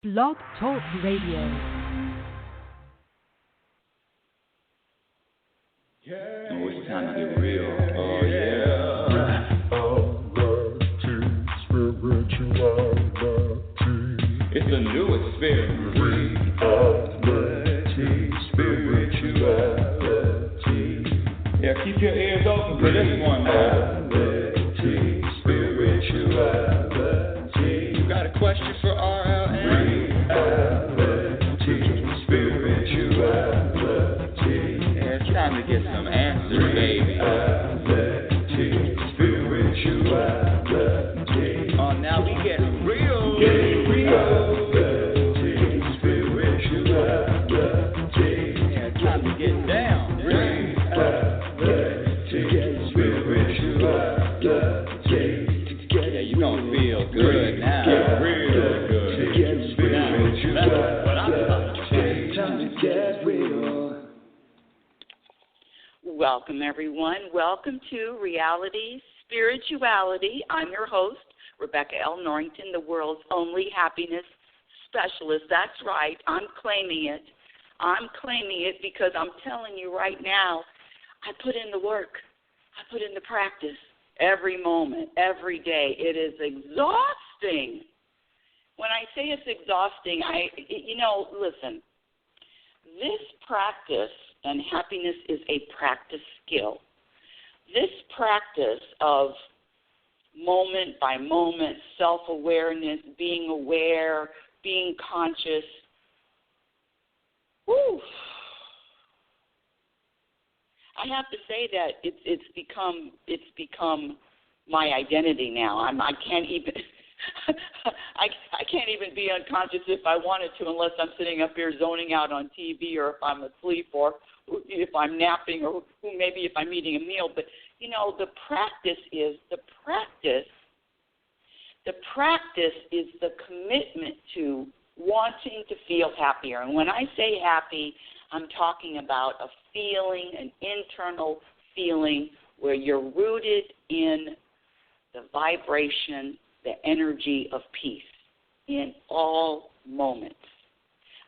Blog Talk Radio. Oh, it's time to get real. Oh, yeah. It's a new experience. Reality, spirituality. Yeah, keep your ears open for this one now. Reality, spirituality. You got a question for RLN? Reality, spirituality. Yeah, it's time to get some answers, baby. Reality, spirituality. Oh, now we get real. Getting real. Reality, spirituality. Yeah, it's time to get down. Reality, spirituality. Yeah, you're gonna feel good now. Real good. Now, that's what I'm talking about. Time to get real. Welcome, everyone. Welcome to Reality Spirituality. I'm your host, Rebecca L. Norrington, the world's only happiness specialist. That's right. I'm claiming it. I'm claiming it because I'm telling you right now, I put in the work. I put in the practice every moment, every day. It is exhausting. When I say it's exhausting, listen, this practice, and happiness is a practice skill. This practice of moment by moment self-awareness, being aware, being conscious, I have to say that it's become my identity now. I can't even I can't even be unconscious if I wanted to, unless I'm sitting up here zoning out on TV, or if I'm asleep, or if I'm napping, or maybe if I'm eating a meal. But the practice is the commitment to wanting to feel happier. And when I say happy, I'm talking about a feeling, an internal feeling where you're rooted in the vibration, the energy of peace in all moments.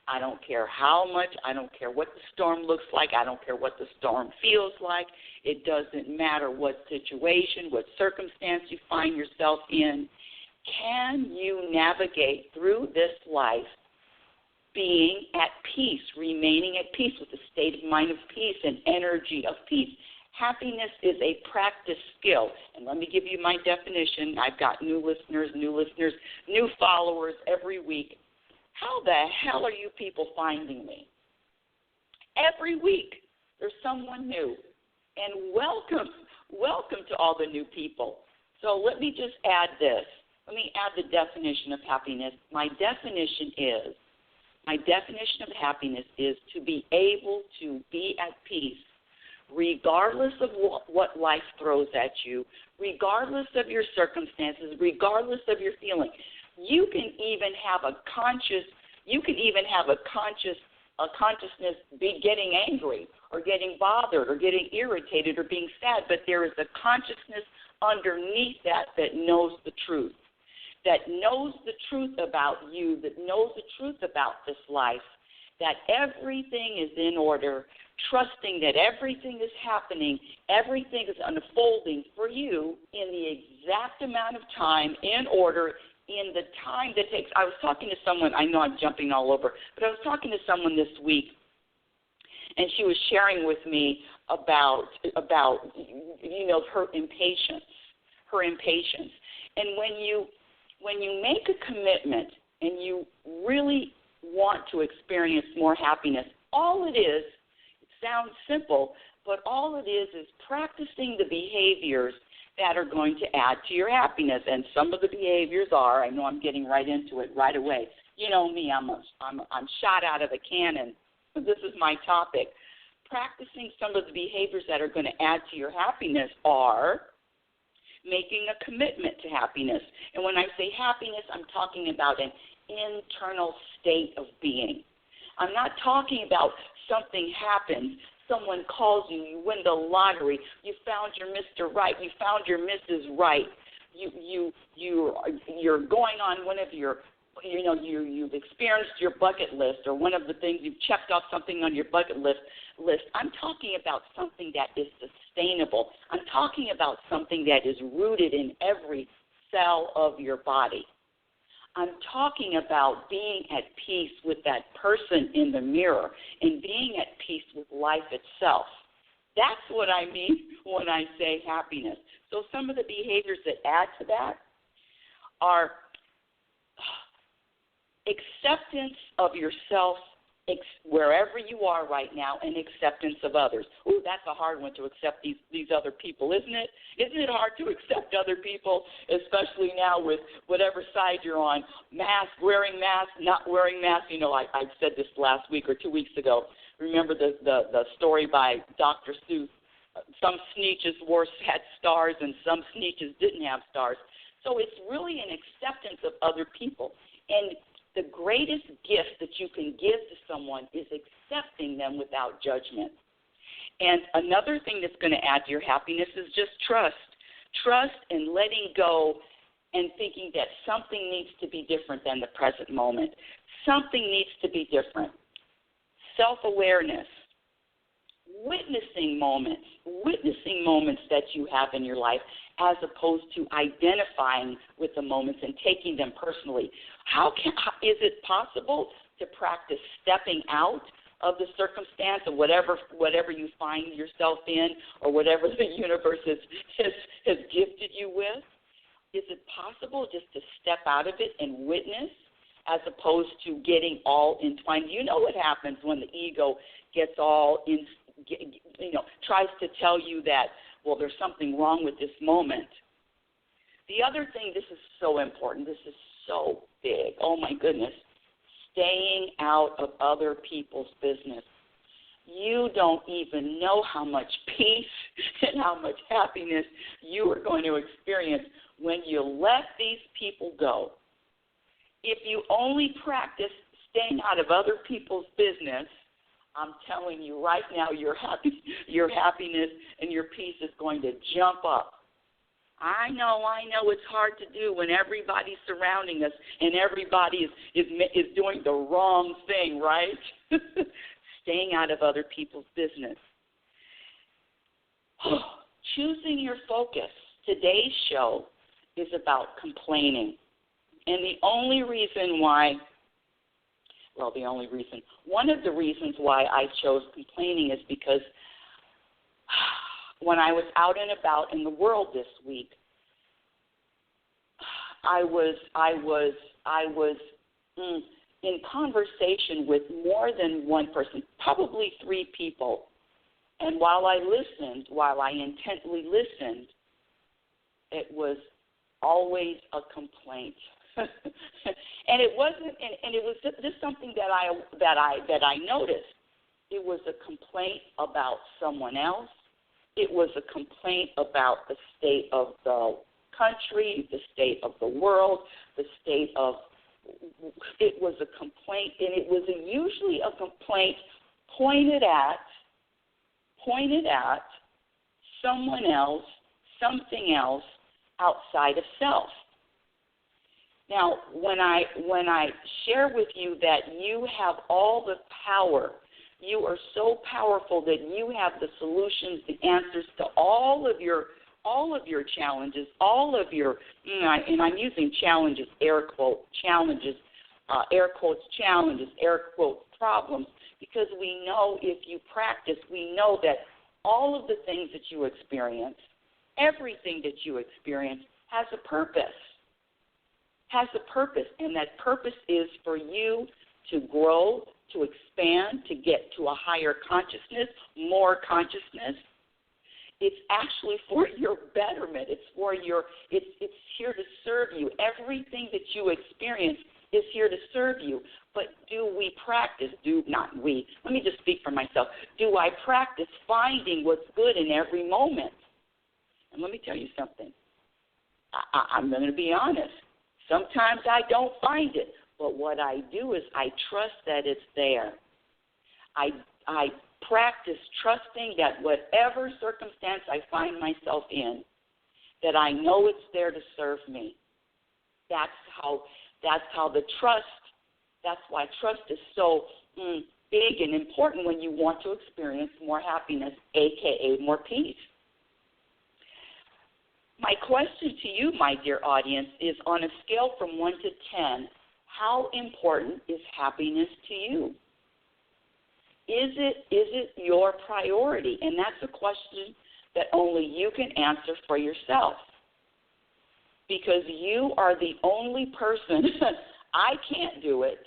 I don't care how much, I don't care what the storm looks like, I don't care what the storm feels like. It doesn't matter what situation, what circumstance you find yourself in. Can you navigate through this life being at peace, remaining at peace with a state of mind of peace and energy of peace? Happiness is a practice skill. And let me give you my definition. I've got new listeners, new followers every week. How the hell are you people finding me? Every week there's someone new. And welcome to all the new people. So let me just add this. Let me add the definition of happiness. My definition of happiness is to be able to be at peace regardless of what life throws at you, regardless of your circumstances, regardless of your feeling. You can even have a consciousness be getting angry or getting bothered or getting irritated or being sad, but there is a consciousness underneath that knows the truth, that knows the truth about you, that knows the truth about this life, that everything is in order, trusting that everything is happening, everything is unfolding for you in the exact amount of time, in order, in the time that takes. I was talking to someone, I know I'm jumping all over, but I was talking to someone this week, and she was sharing with me about her impatience. And when you make a commitment and you really want to experience more happiness, all it is, it sounds simple, but all it is practicing the behaviors that are going to add to your happiness. And some of the behaviors are, I know I'm getting right into it right away. You know me, I'm shot out of a cannon. This is my topic. Practicing some of the behaviors that are going to add to your happiness are making a commitment to happiness. And when I say happiness, I'm talking about an internal state of being. I'm not talking about something happens, someone calls you, you win the lottery, you found your Mr. Right, you found your Mrs. Right, you're going on one of your you've experienced your bucket list, or one of the things you've checked off something on your bucket list. I'm talking about something that is sustainable. I'm talking about something that is rooted in every cell of your body. I'm talking about being at peace with that person in the mirror and being at peace with life itself. That's what I mean when I say happiness. So some of the behaviors that add to that are acceptance of yourself wherever you are right now, and acceptance of others. Ooh, that's a hard one to accept these other people, isn't it? Isn't it hard to accept other people, especially now with whatever side you're on? Mask, wearing mask, not wearing mask. I said this last week or 2 weeks ago. Remember the story by Dr. Seuss? Some Sneetches had stars and some Sneetches didn't have stars. So it's really an acceptance of other people. And the greatest gift that you can give to someone is accepting them without judgment. And another thing that's going to add to your happiness is just trust. Trust and letting go and thinking that something needs to be different than the present moment. Something needs to be different. Self-awareness. Witnessing moments that you have in your life, as opposed to identifying with the moments and taking them personally. Is it possible to practice stepping out of the circumstance of whatever you find yourself in, or whatever the universe has gifted you with? Is it possible just to step out of it and witness, as opposed to getting all entwined? You know what happens when the ego gets all in, tries to tell you that, well, there's something wrong with this moment. The other thing, this is so important, this is so big, oh my goodness, staying out of other people's business. You don't even know how much peace and how much happiness you are going to experience when you let these people go. If you only practice staying out of other people's business, I'm telling you right now, your happiness and your peace is going to jump up. I know it's hard to do when everybody's surrounding us and everybody is doing the wrong thing, right? Staying out of other people's business. Choosing your focus. Today's show is about complaining. And one of the reasons why I chose complaining is because when I was out and about in the world this week, I was in conversation with more than one person, probably 3 people. And while I intently listened, it was always a complaint. And it wasn't, and it was just something that I noticed. It was a complaint about someone else. It was a complaint about the state of the country, the state of the world, it was a complaint, and it was usually a complaint pointed at someone else, something else outside of self. Now, when I share with you that you have all the power, you are so powerful that you have the solutions, the answers to all of your challenges, and I'm using challenges, air quotes, challenges, air quotes, challenges, air quotes, problems, because we know if you practice, we know that all of the things that you experience, everything that you experience has a purpose. And that purpose is for you to grow, to expand, to get to a higher consciousness, more consciousness. It's actually for your betterment. It's here to serve you. Everything that you experience is here to serve you. But do we practice? Let me just speak for myself. Do I practice finding what's good in every moment? And let me tell you something. I'm going to be honest. Sometimes I don't find it, but what I do is I trust that it's there. I practice trusting that whatever circumstance I find myself in, that I know it's there to serve me. That's how That's how that's why trust is so big and important when you want to experience more happiness, a.k.a. more peace. My question to you, my dear audience, is on a scale from 1 to 10, how important is happiness to you? Is it your priority? And that's a question that only you can answer for yourself, because you are the only person. I can't do it.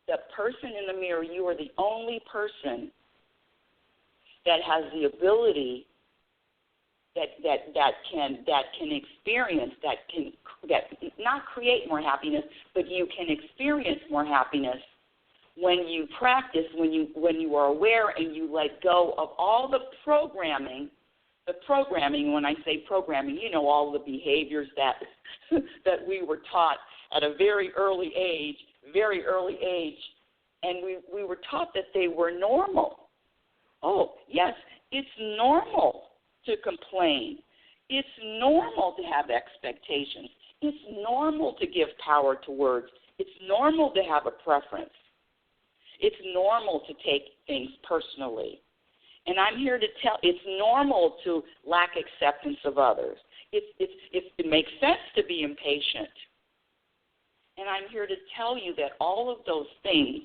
The person in the mirror, you are the only person that has the ability that can experience, that not create more happiness, but you can experience more happiness when you practice, when you are aware and you let go of all the programming. The programming, when I say programming, all the behaviors that we were taught at a very early age, and we were taught that they were normal. Oh, yes, it's normal to complain. It's normal to have expectations. It's normal to give power to words. It's normal to have a preference. It's normal to take things personally. And I'm here to tell, it's normal to lack acceptance of others. It makes sense to be impatient. And I'm here to tell you that all of those things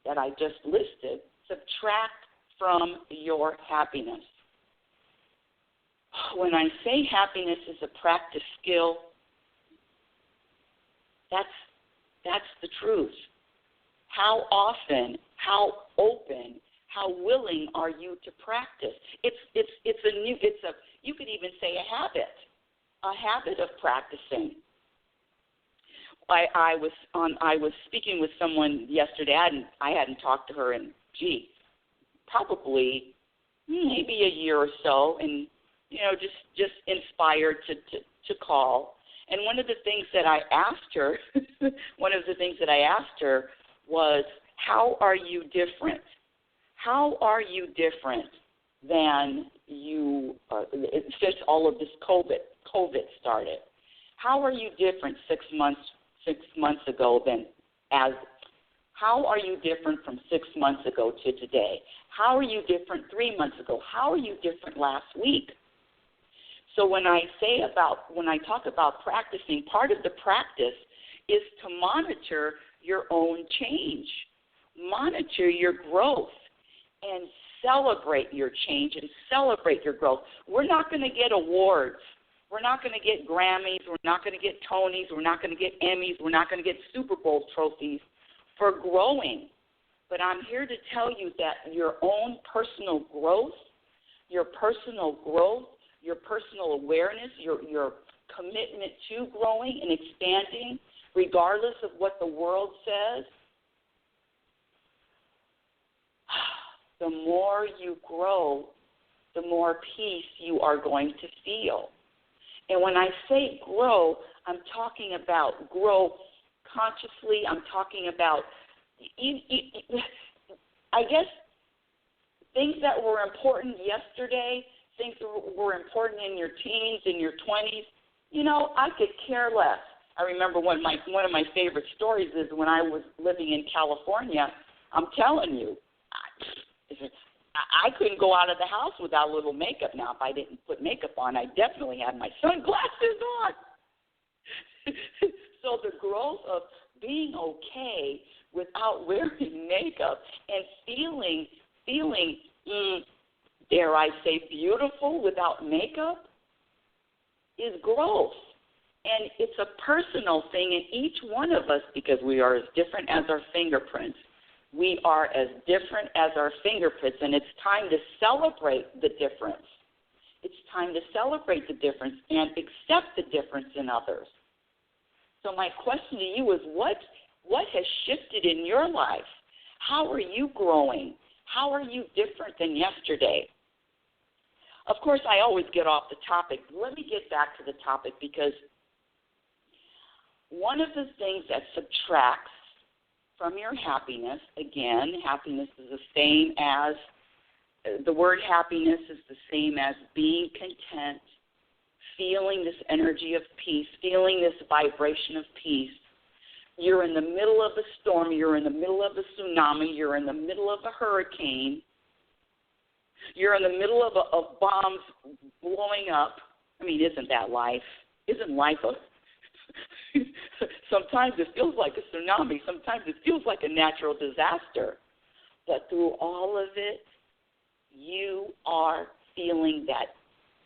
that I just listed subtract from your happiness. When I say happiness is a practice skill, that's the truth. How often, how open, how willing are you to practice? You could even say a habit of practicing. I was speaking with someone yesterday. I hadn't talked to her in probably maybe a year or so, and just inspired to call. And one of the things that I asked her was, how are you different? How are you different than you since all of this COVID started? How are you different 6 months ago how are you different from 6 months ago to today? How are you different 3 months ago? How are you different last week? So when I talk about practicing, part of the practice is to monitor your own change, monitor your growth, and celebrate your change and celebrate your growth. We're not going to get awards. We're not going to get Grammys. We're not going to get Tonys. We're not going to get Emmys. We're not going to get Super Bowl trophies for growing. But I'm here to tell you that your own personal growth, your personal awareness, your commitment to growing and expanding, regardless of what the world says, the more you grow, the more peace you are going to feel. And when I say grow, I'm talking about grow consciously. I'm talking about, I guess, things that were important yesterday, things that were important in your teens, in your 20s, I could care less. I remember one of my favorite stories is when I was living in California. I'm telling you, I couldn't go out of the house without a little makeup. Now, if I didn't put makeup on, I definitely had my sunglasses on. So the growth of being okay without wearing makeup and feeling, dare I say, beautiful without makeup is growth. And it's a personal thing in each one of us, because we are as different as our fingerprints. We are as different as our fingerprints, and it's time to celebrate the difference. It's time to celebrate the difference and accept the difference in others. So my question to you is, what has shifted in your life? How are you growing? How are you different than yesterday? Of course, I always get off the topic. Let me get back to the topic, because one of the things that subtracts from your happiness, again, happiness is the same as, the word happiness is the same as being content, feeling this energy of peace, feeling this vibration of peace. You're in the middle of a storm. You're in the middle of a tsunami. You're in the middle of a hurricane. You're in the middle of bombs blowing up. I mean, isn't that life? Isn't life a... Sometimes it feels like a tsunami. Sometimes it feels like a natural disaster. But through all of it, you are feeling that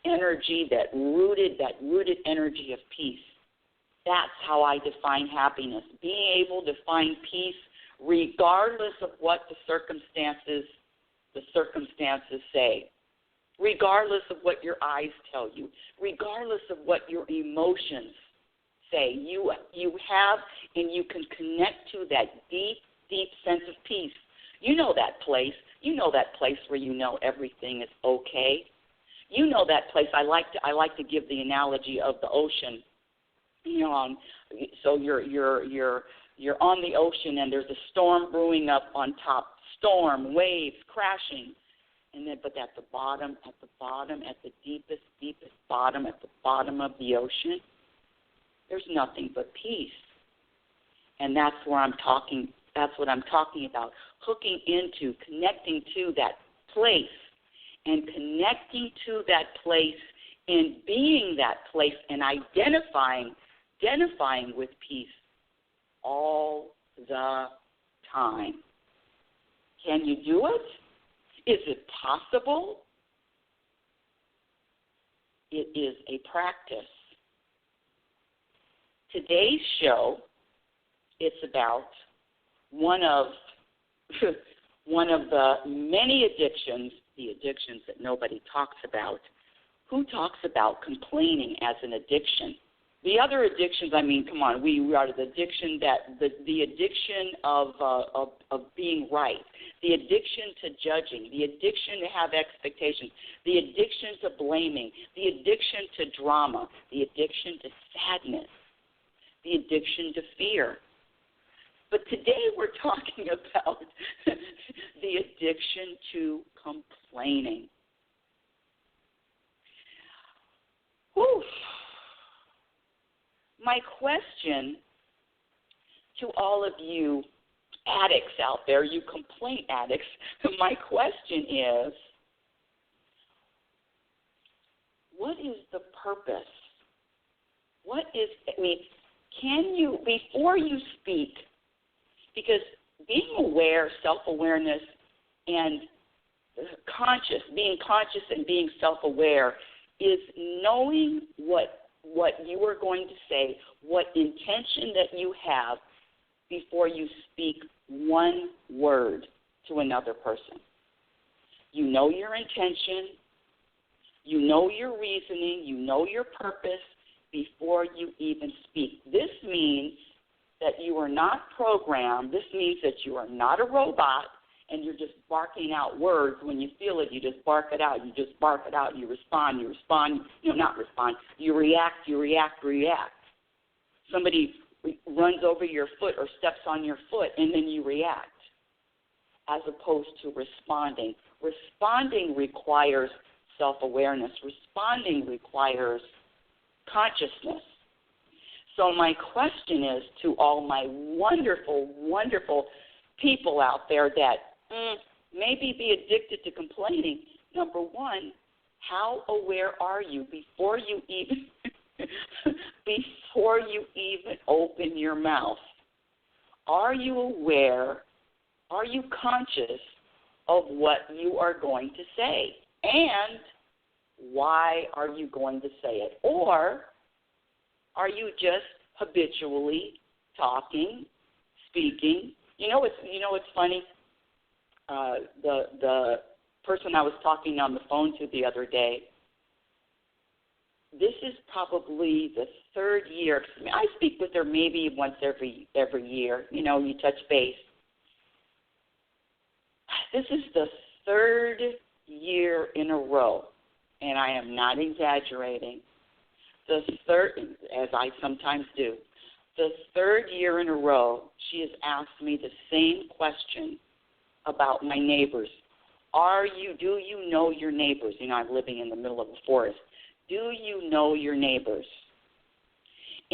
energy, that rooted energy of peace. That's how I define happiness. Being able to find peace regardless of what the circumstances say, regardless of what your eyes tell you, regardless of what your emotions say. You have and you can connect to that deep, deep sense of peace. You know that place. You know that place where you know everything is okay. You know that place. I like to give the analogy of the ocean. You know, so you're on the ocean and there's a storm brewing up on top. Storm, waves, crashing, and then but at the deepest bottom, at the bottom of the ocean, there's nothing but peace. And that's where I'm talking. That's what I'm talking about. Hooking into, connecting to that place, and connecting to that place, and being that place, and identifying with peace all the time. Can you do it? Is it possible? It is a practice. Today's show, it's about one of the many addictions, the addictions that nobody talks about. Who talks about complaining as an addiction? The other addictions, I mean, come on, we are the addiction the addiction of being right, the addiction to judging, the addiction to have expectations, the addiction to blaming, the addiction to drama, the addiction to sadness, the addiction to fear. But today we're talking about the addiction to complaining. Whew. My question to all of you addicts out there, you complaint addicts, my question is, what is the purpose? Can you, before you speak, because being aware, self-awareness, and being conscious and being self-aware is knowing what you are going to say, what intention that you have before you speak one word to another person. You know your intention, you know your reasoning, you know your purpose before you even speak. This means that you are not programmed. This means that you are not a robot and you're just barking out words. When you feel it, you just bark it out. You just bark it out. You respond, not respond. You react. Somebody runs over your foot or steps on your foot, and then you react, as opposed to responding. Responding requires self-awareness. Responding requires consciousness. So my question is to all my wonderful, wonderful people out there that maybe be addicted to complaining. Number one, how aware are you before you even open your mouth? Are you aware? Are you conscious of what you are going to say? And why are you going to say it? Or are you just habitually talking, speaking? You know what's funny? The person I was talking on the phone to the other day, this is probably the third year. I speak with her maybe once every year. You touch base. This is the third year in a row, and I am not exaggerating. The third, as I sometimes do, the third year in a row, she has asked me the same question about my neighbors. Do you know your neighbors? I'm living in the middle of a forest. Do you know your neighbors?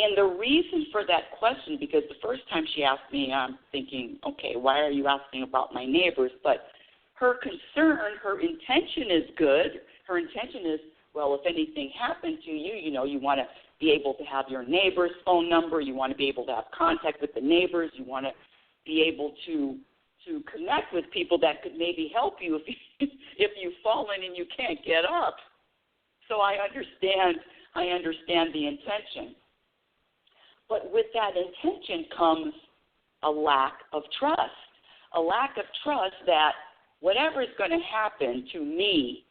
And the reason for that question, because the first time she asked me, I'm thinking, okay, why are you asking about my neighbors? But her concern, her intention is good. Her intention is, well, if anything happened to you, you know, you want to be able to have your neighbor's phone number. You want to be able to have contact with the neighbors. You want to be able to connect with people that could maybe help you if you've fallen and you can't get up. So I understand the intention. But with that intention comes a lack of trust that whatever is going to happen to me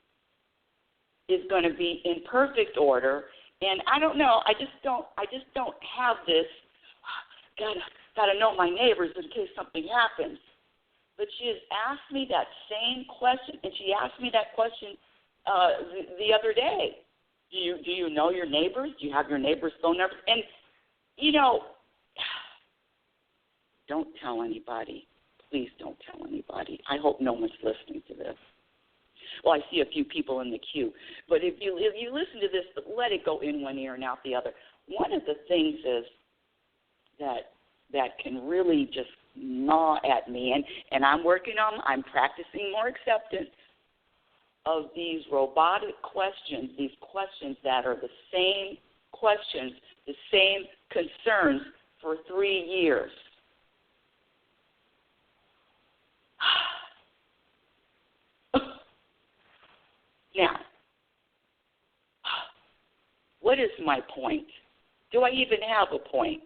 is going to be in perfect order. And I don't know, I just don't have this, gotta know my neighbors in case something happens. But she has asked me that same question, and she asked me that question the other day. Do you know your neighbors? Do you have your neighbors' phone numbers? And, you know, don't tell anybody. Please don't tell anybody. I hope no one's listening to this. Well, I see a few people in the queue. But if you listen to this, let it go in one ear and out the other. One of the things is that can really just gnaw at me, and I'm practicing more acceptance of these robotic questions, these questions that are the same questions, the same concerns for 3 years. Now, what is my point? Do I even have a point?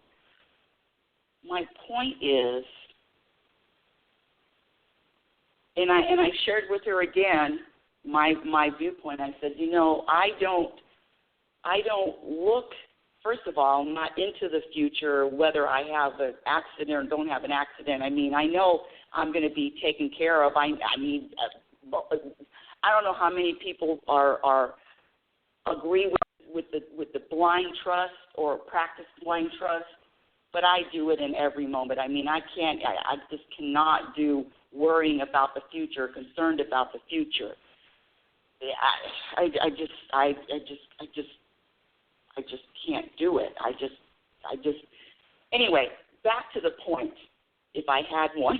My point is, and I shared with her again my viewpoint. I said, you know, I don't look. First of all, I'm not into the future, whether I have an accident or don't have an accident. I mean, I know I'm going to be taken care of. I mean, I don't know how many people agree with the blind trust or practice blind trust, but I do it in every moment. I mean, I just cannot do worrying about the future, concerned about the future. I just can't do it. Anyway, back to the point, if I had one.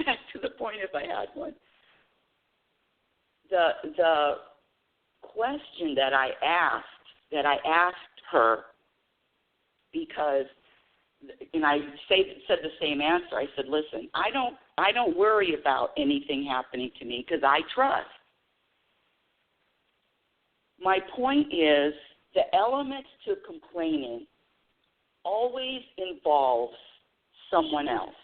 Back to the point, if I had one. The question that I asked her, because, and I said the same answer. I said, listen, I don't worry about anything happening to me because I trust. My point is, the elements to complaining always involves someone else.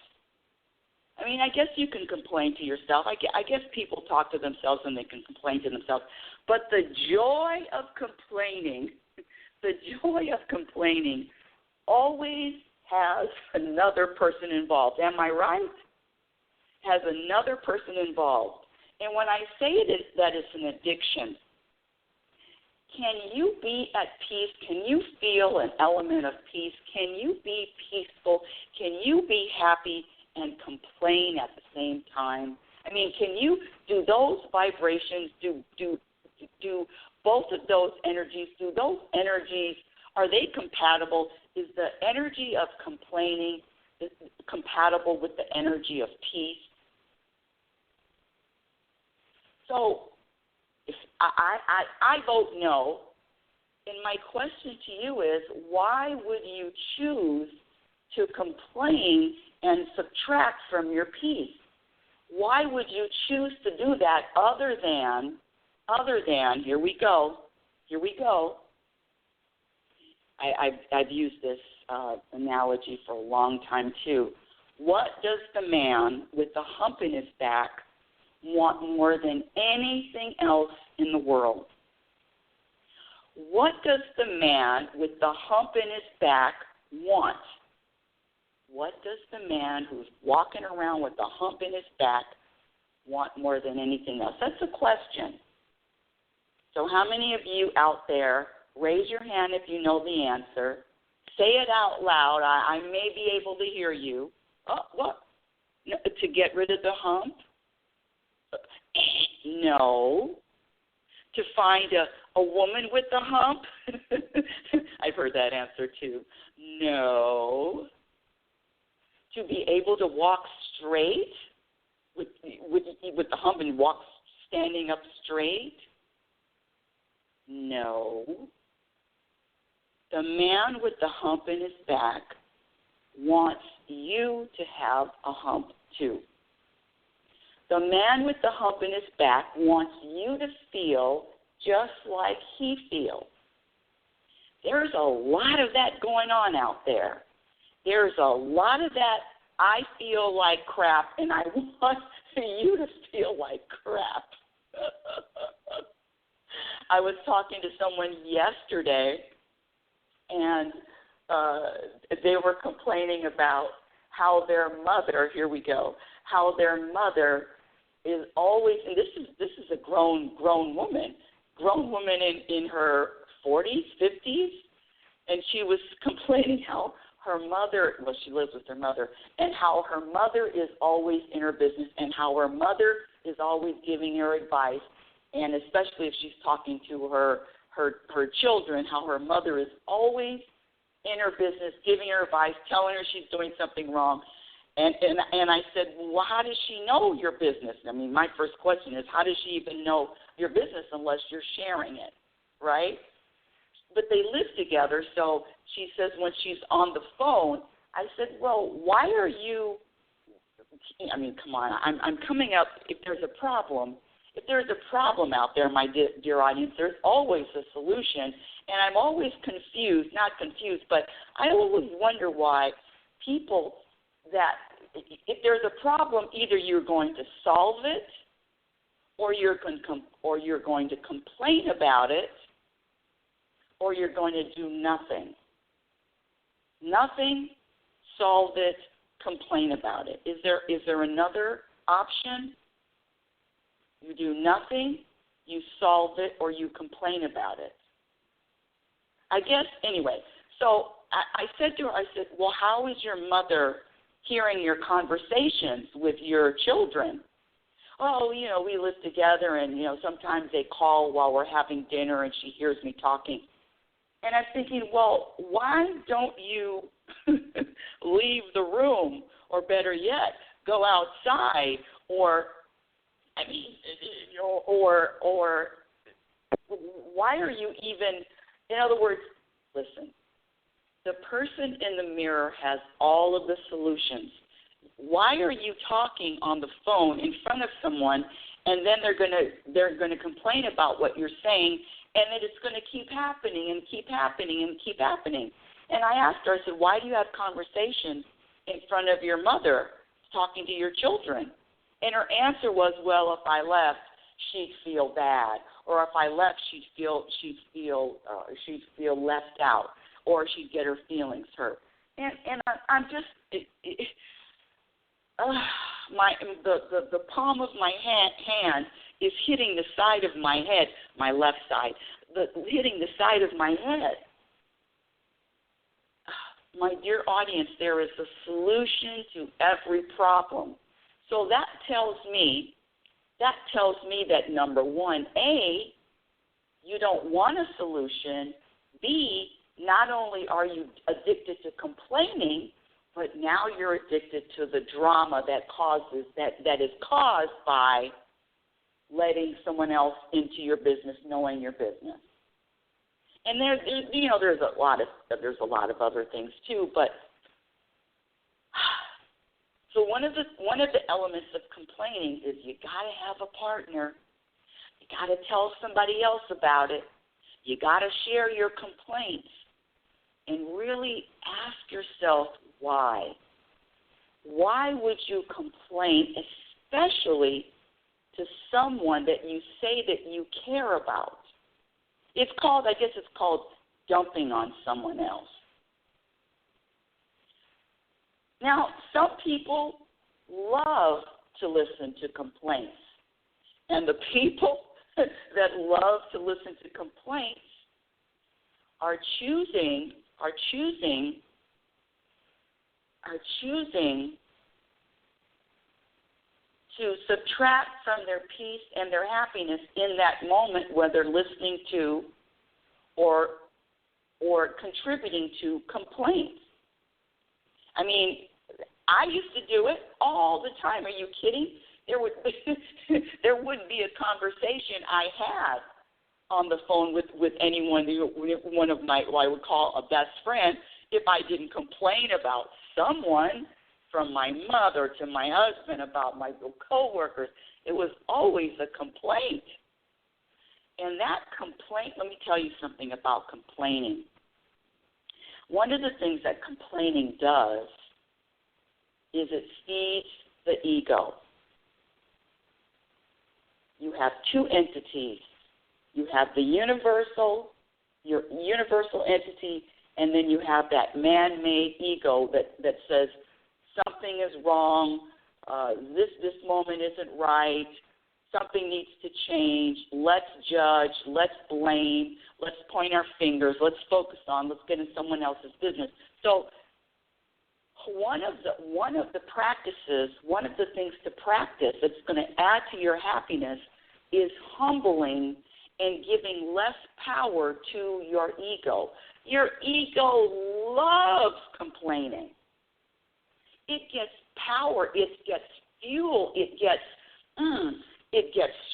I mean, I guess you can complain to yourself. I guess people talk to themselves and they can complain to themselves. But the joy of complaining always has another person involved. Am I right? Has another person involved. And when I say that it's an addiction, can you be at peace? Can you feel an element of peace? Can you be peaceful? Can you be happy and complain at the same time? I mean, can you do those vibrations, do both of those energies, are they compatible? Is the energy of complaining compatible with the energy of peace? So if I vote no, and my question to you is, why would you choose to complain and subtract from your peace? Why would you choose to do that other than, here we go. I've used this analogy for a long time too. What does the man with the hump in his back want more than anything else in the world? What does the man with the hump in his back want? What does the man who's walking around with the hump in his back want more than anything else? That's a question. So how many of you out there, raise your hand if you know the answer. Say it out loud. I may be able to hear you. Oh, what? No, to get rid of the hump? No. To find a woman with a hump? I've heard that answer too. No. To be able to walk straight with the hump and walk standing up straight? No. The man with the hump in his back wants you to have a hump too. The man with the hump in his back wants you to feel just like he feels. There's a lot of that going on out there. There's a lot of that, I feel like crap, and I want you to feel like crap. I was talking to someone yesterday, and they were complaining about how their mother, here we go, how their mother is always, and this is a grown woman in her 40s, 50s, and she was complaining how her mother, well, she lives with her mother, and how her mother is always in her business, and how her mother is always giving her advice, and especially if she's talking to her children, how her mother is always in her business, giving her advice, telling her she's doing something wrong. And I said, well, how does she know your business? I mean, my first question is, how does she even know your business unless you're sharing it, right? But they live together, so she says when she's on the phone, I said, well, why are you, I mean, come on, I'm coming up, if there's a problem out there, my dear audience, there's always a solution, and I'm always not confused, but I always wonder why people that, if there's a problem, either you're going to solve it, or you're going to complain about it, or you're going to do nothing. Nothing, solve it, complain about it. Is there another option? You do nothing, you solve it, or you complain about it. I guess, anyway, so I said to her, well, how is your mother hearing your conversations with your children? Oh, we live together, and, sometimes they call while we're having dinner, and she hears me talking. And I'm thinking, well, why don't you leave the room, or better yet, go outside, or why are you even, in other words, listen, the person in the mirror has all of the solutions. Why are you talking on the phone in front of someone, and then they're gonna complain about what you're saying, and then it's going to keep happening and keep happening and keep happening? And I asked her, I said, why do you have conversations in front of your mother talking to your children? And her answer was, well, if I left, she'd feel bad, or if I left, she'd feel left out, or she'd get her feelings hurt. And I'm just the palm of my hand is hitting the side of my head, my left side, hitting the side of my head. My dear audience, there is a solution to every problem. So that tells me that, number one, A, you don't want a solution. B, not only are you addicted to complaining, but now you're addicted to the drama that is caused by letting someone else into your business, knowing your business. And there's a lot of other things too, but so one of the elements of complaining is you got to have a partner. You got to tell somebody else about it. You got to share your complaints and really ask yourself why. Why would you complain, especially to someone that you say that you care about? It's called dumping on someone else. Now, some people love to listen to complaints, and the people that love to listen to complaints are choosing to subtract from their peace and their happiness in that moment, whether listening to or contributing to complaints. I mean, I used to do it all the time. Are you kidding? There wouldn't be a conversation I had on the phone with anyone, one of my, what I would call a best friend, if I didn't complain about someone, from my mother to my husband, about my coworkers. It was always a complaint. And that complaint, let me tell you something about complaining. One of the things that complaining does is it feeds the ego. You have two entities. You have the your universal entity, and then you have that man-made ego that says something is wrong, this moment isn't right, something needs to change, let's judge, let's blame, let's point our fingers, let's focus on, let's get in someone else's business. So one of the practices, one of the things to practice that's going to add to your happiness is humbling and giving less power to your ego. Your ego loves complaining. It gets power, it gets fuel, it gets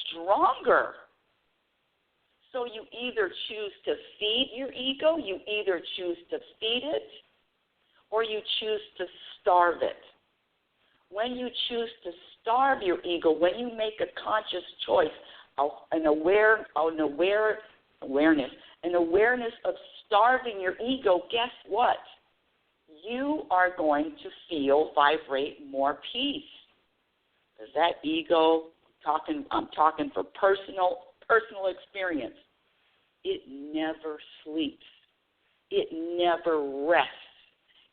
stronger. So you either choose to feed your ego, you either choose to feed it, or you choose to starve it. When you choose to starve your ego, when you make a conscious choice, an awareness of starving your ego, guess what? You are going to vibrate more peace. Because that ego, I'm talking for personal experience, it never sleeps. It never rests.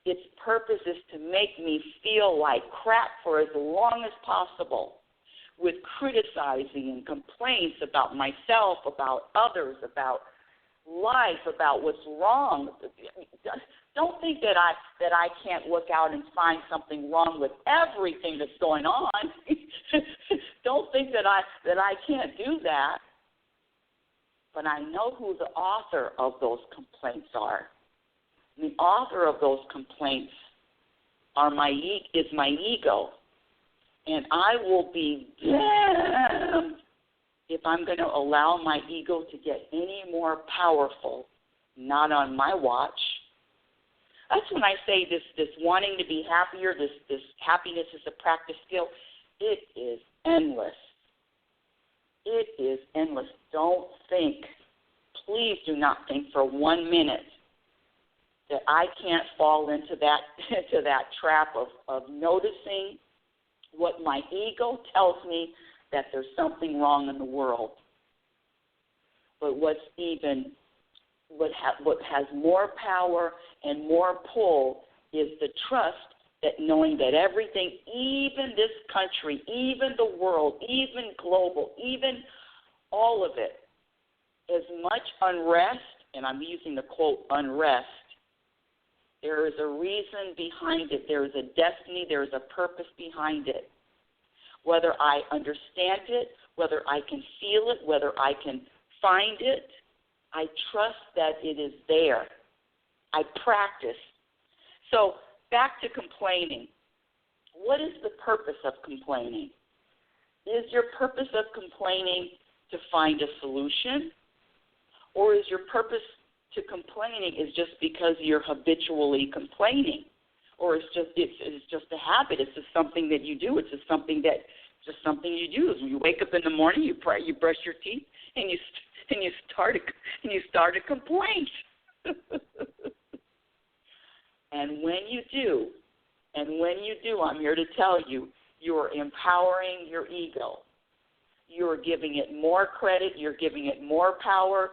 Its purpose is to make me feel like crap for as long as possible, with criticizing and complaints about myself, about others, about life, about what's wrong. Don't think that I can't look out and find something wrong with everything that's going on. Don't think that I can't do that. But I know who the author of those complaints are. The author of those complaints is my ego. And I will be damned if I'm going to allow my ego to get any more powerful. Not on my watch. That's when I say this wanting to be happier, this happiness is a practice skill. It is endless. It is endless. Don't think, please do not think for 1 minute that I can't fall into that trap of noticing what my ego tells me that there's something wrong in the world. But what has more power and more pull is the trust that knowing that everything, even this country, even the world, even global, even all of it, as much unrest, and I'm using the quote unrest, there is a reason behind it. There is a destiny. There is a purpose behind it. Whether I understand it, whether I can feel it, whether I can find it, I trust that it is there. I practice. So back to complaining. What is the purpose of complaining? Is your purpose of complaining to find a solution? Or is your purpose to complaining is just because you're habitually complaining? Or it's just a habit. It's just something that you do. It's just something you do. When you wake up in the morning, you pray, you brush your teeth, and you start a complaint. And when you do, I'm here to tell you, you're empowering your ego. You're giving it more credit. You're giving it more power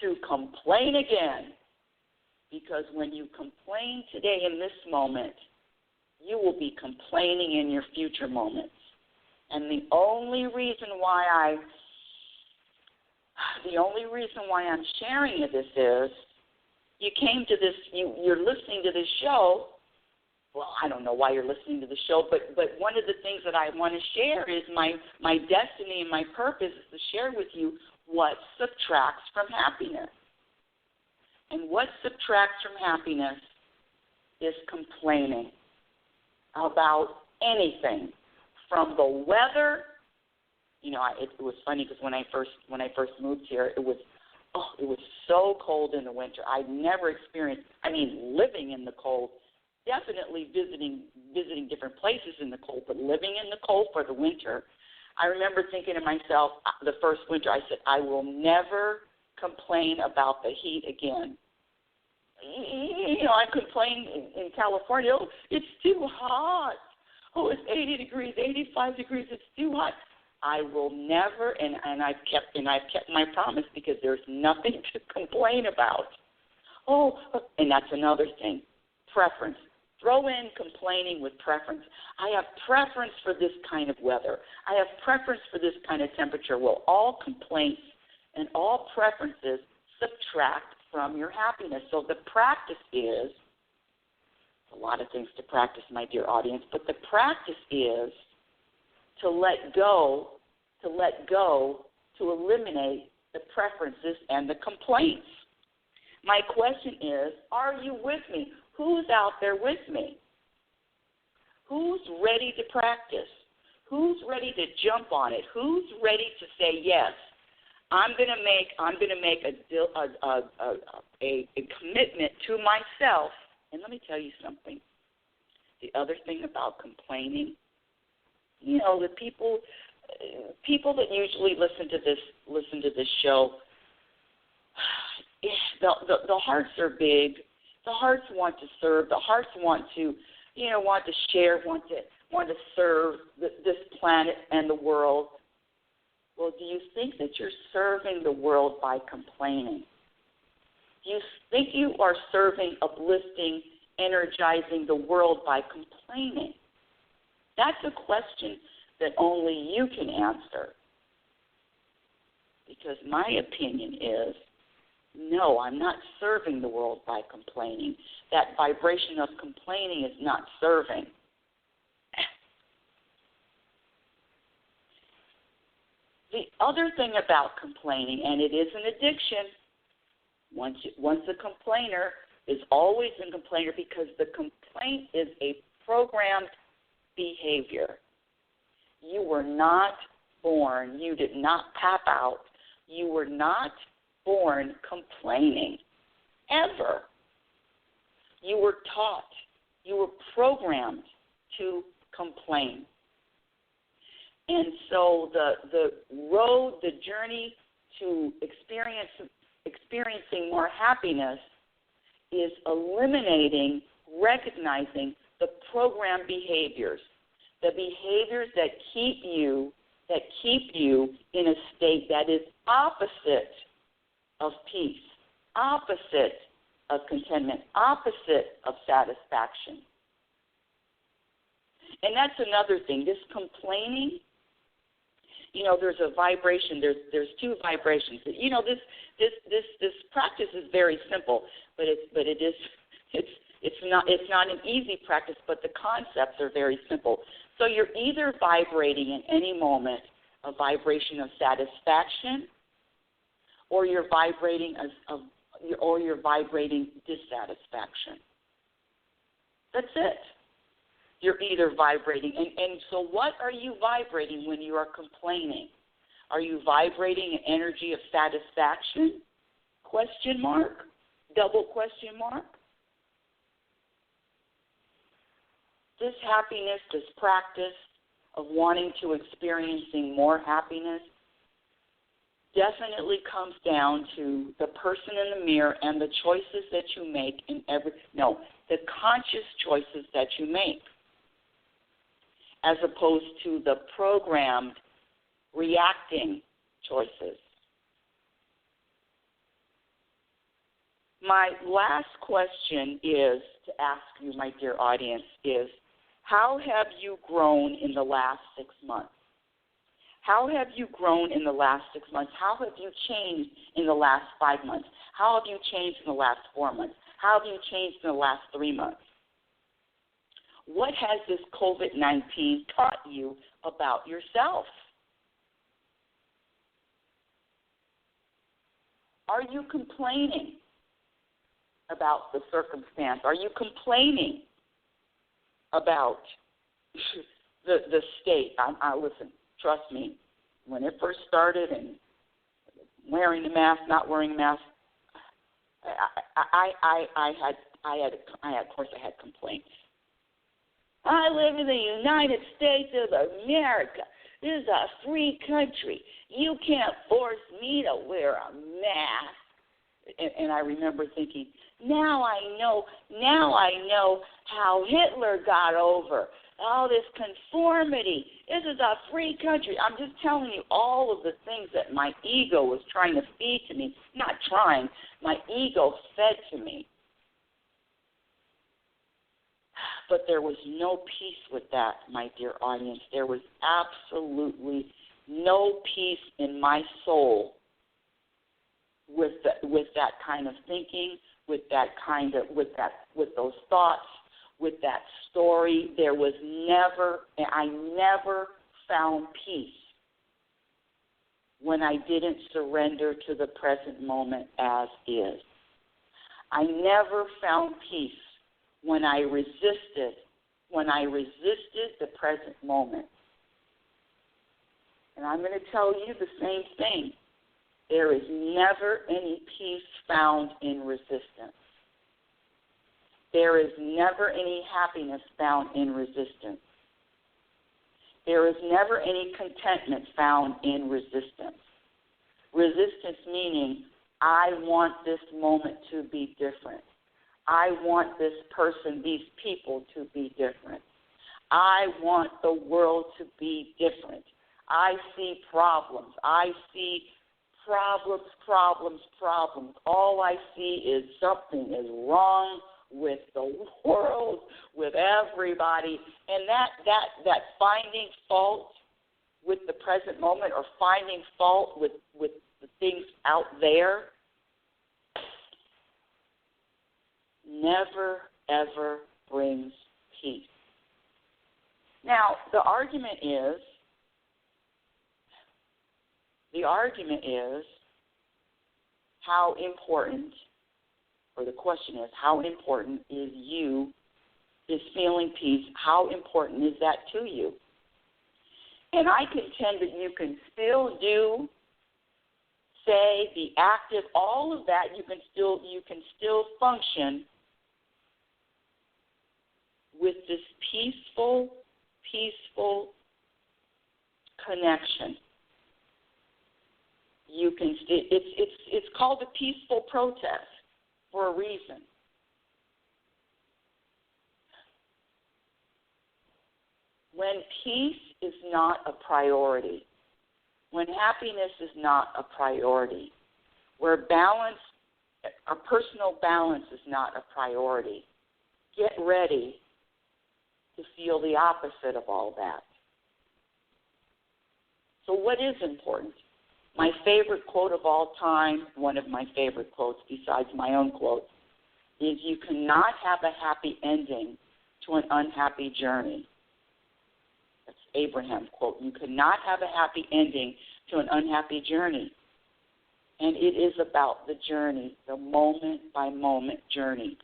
to complain again. Because when you complain today in this moment, you will be complaining in your future moments. And the only reason why I'm sharing this is you came to this, you're listening to this show well, I don't know why you're listening to the show, but one of the things that I want to share is my destiny and my purpose is to share with you what subtracts from happiness. And what subtracts from happiness is complaining about anything, from the weather. You know, it was funny because when I first moved here, it was so cold in the winter. I'd never experienced. I mean, living in the cold. Definitely visiting different places in the cold, but living in the cold for the winter, I remember thinking to myself, the first winter, I said, I will never complain about the heat again. You know, I complained in California, oh, it's too hot. Oh, it's 80 degrees, 85 degrees, it's too hot. I will never, and I've kept my promise, because there's nothing to complain about. Oh, and that's another thing, preference. Throw in complaining with preference. I have preference for this kind of weather. I have preference for this kind of temperature. Well, all complaints and all preferences subtract from your happiness. So the practice is, a lot of things to practice, my dear audience, but the practice is to let go, to eliminate the preferences and the complaints. My question is, are you with me? Who's out there with me? Who's ready to practice? Who's ready to jump on it? Who's ready to say yes? I'm going to make a commitment to myself. And let me tell you something. The other thing about complaining, you know, the people that usually listen to this show, the hearts are big. The hearts want to serve. The hearts want to share, want to serve this planet and the world. Well, do you think that you're serving the world by complaining? Do you think you are serving, uplifting, energizing the world by complaining? That's a question that only you can answer. Because my opinion is, no, I'm not serving the world by complaining. That vibration of complaining is not serving. The other thing about complaining, and it is an addiction, once a complainer is always a complainer, because the complaint is a programmed behavior. You were not born, you did not pop out, you were not born complaining, ever. You were taught, you were programmed to complain. And so the road, the journey to experiencing more happiness is eliminating, recognizing the programmed behaviors, the behaviors that keep you in a state that is opposite of peace, opposite of contentment, opposite of satisfaction. And that's another thing. This complaining, you know, there's a vibration. There's two vibrations. You know, this practice is very simple, but it's not an easy practice. But the concepts are very simple. So you're either vibrating in any moment a vibration of satisfaction, or you're vibrating dissatisfaction. That's it. You're either vibrating. And so what are you vibrating when you are complaining? Are you vibrating an energy of satisfaction? Question mark? Double question mark? This happiness, this practice of wanting to experiencing more happiness definitely comes down to the person in the mirror and the choices that you make the conscious choices that you make, as opposed to the programmed reacting choices. My last question is to ask you, my dear audience, is how have you grown in the last 6 months? How have you grown in the last 6 months? How have you changed in the last 5 months? How have you changed in the last 4 months? How have you changed in the last 3 months? What has this COVID-19 taught you about yourself? Are you complaining about the circumstance? Are you complaining about the state? Listen, trust me, when it first started and wearing the mask, not wearing a mask, I had complaints. I live in the United States of America. This is a free country. You can't force me to wear a mask. And I remember thinking, now I know how Hitler got over all this conformity. This is a free country. I'm just telling you all of the things that my ego was trying to feed to me. Not trying. My ego fed to me. But there was no peace with that, my dear audience. There was absolutely no peace in my soul with that kind of thinking, with those thoughts, with that story. I never found peace when I didn't surrender to the present moment as is. I never found peace when I resisted the present moment. And I'm going to tell you the same thing. There is never any peace found in resistance. There is never any happiness found in resistance. There is never any contentment found in resistance. Resistance meaning, I want this moment to be different. I want this person, these people to be different. I want the world to be different. I see problems. I see problems. All I see is something is wrong with the world, with everybody. And that finding fault with the present moment or finding fault with the things out there never, ever brings peace. Now, the argument is, how important, or the question is, how important is feeling peace, how important is that to you? And I contend that you can still do, say, be active, all of that, you can still function with this peaceful connection. You can. It's called a peaceful protest for a reason. When peace is not a priority, when happiness is not a priority, where balance, our personal balance is not a priority, get ready to feel the opposite of all that. So what is important? My favorite quote of all time, one of my favorite quotes besides my own quotes, is you cannot have a happy ending to an unhappy journey. That's Abraham's quote. You cannot have a happy ending to an unhappy journey. And it is about the journey, the moment-by-moment journey.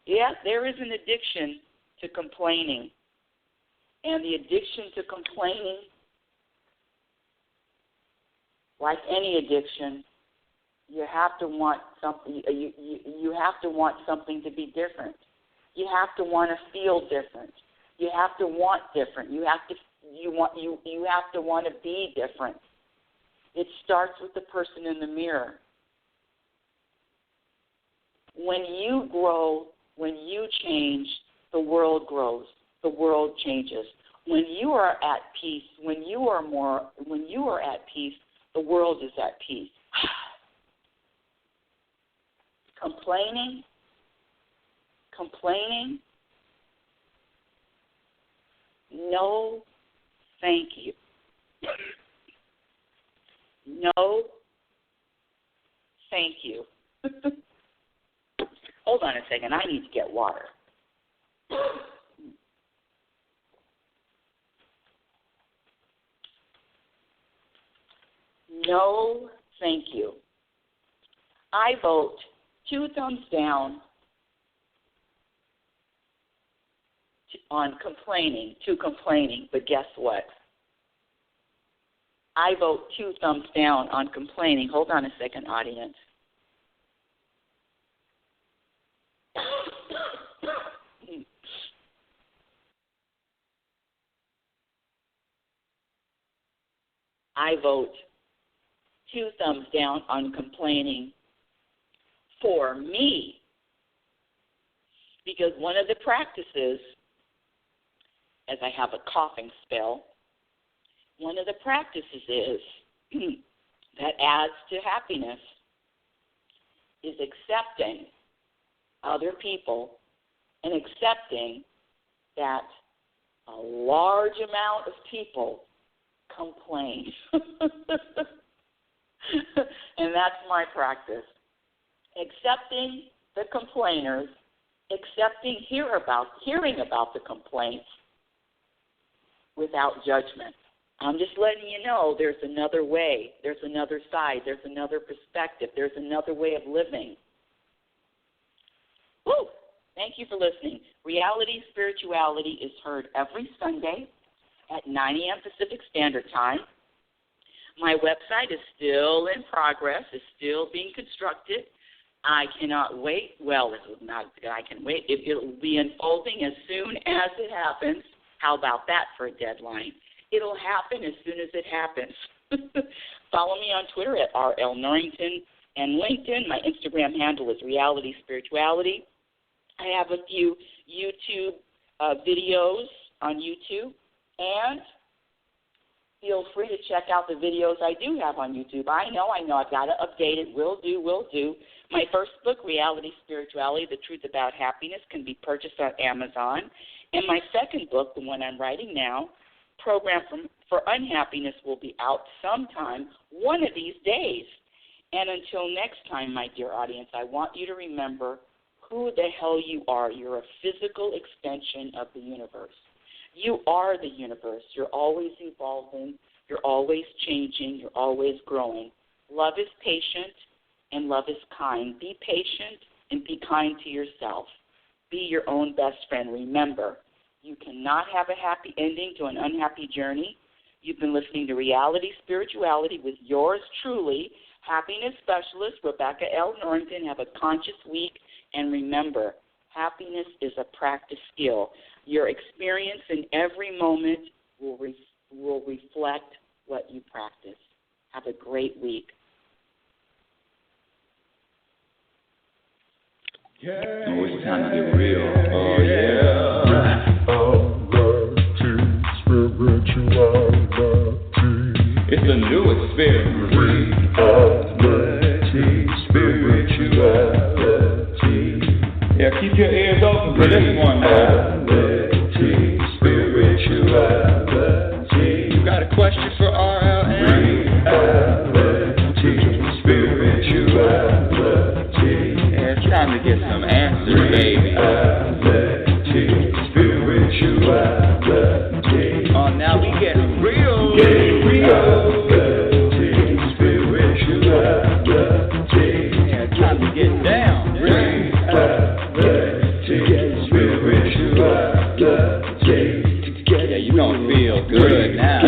Yeah, there is an addiction to complaining. And the addiction to complaining, like any addiction, you have to want something. You have to want something to be different. You have to want to feel different. You have to want different. You have to want to be different. It starts with the person in the mirror. When you grow, when you change, the world grows. The world changes. When you are at peace, when you are at peace, the world is at peace. Complaining, no, thank you. No, thank you. Hold on a second. I need to get water. No, thank you. I vote 2 thumbs down on complaining, but guess what? I vote 2 thumbs down on complaining. Hold on a second, audience. I vote 2 thumbs down on complaining for me, because one of the practices, as I have a coughing spell, one of the practices is that adds to happiness is accepting other people and accepting that a large amount of people complain. And that's my practice. Accepting the complainers, hearing about the complaints without judgment. I'm just letting you know there's another way, there's another side, there's another perspective, there's another way of living. Woo! Thank you for listening. Reality Spirituality is heard every Sunday at 9 a.m. Pacific Standard Time. My website is still in progress, is still being constructed. I cannot wait. Well, it's not that I can wait. It'll be unfolding as soon as it happens. How about that for a deadline? It'll happen as soon as it happens. Follow me on Twitter at RL Norrington and LinkedIn. My Instagram handle is Reality Spirituality. I have a few YouTube videos on YouTube, and feel free to check out the videos I do have on YouTube. I know, I've got to update it. Will do. My first book, Reality Spirituality, The Truth About Happiness, can be purchased on Amazon. And my second book, the one I'm writing now, Program for Unhappiness, will be out sometime, one of these days. And until next time, my dear audience, I want you to remember who the hell you are. You're a physical extension of the universe. You are the universe. You're always evolving. You're always changing. You're always growing. Love is patient and love is kind. Be patient and be kind to yourself. Be your own best friend. Remember, you cannot have a happy ending to an unhappy journey. You've been listening to Reality Spirituality with yours truly, happiness specialist Rebecca L. Norrington. Have a conscious week, and remember, happiness is a practice skill. Your experience in every moment will reflect what you practice. Have a great week. Yeah. Oh, it's time to get real. Oh, yeah. It's a new experience. Reality Spirituality. Yeah, keep your ears open for this one, man. Reality Spirituality. You got a question for RLN? Reality Spirituality. Yeah, it's time to get some answers, baby. Reality Spirituality. Oh, now we getting real. Getting real. Reality Spirituality. Yeah, it's time to get down. Yeah, you gonna feel good now.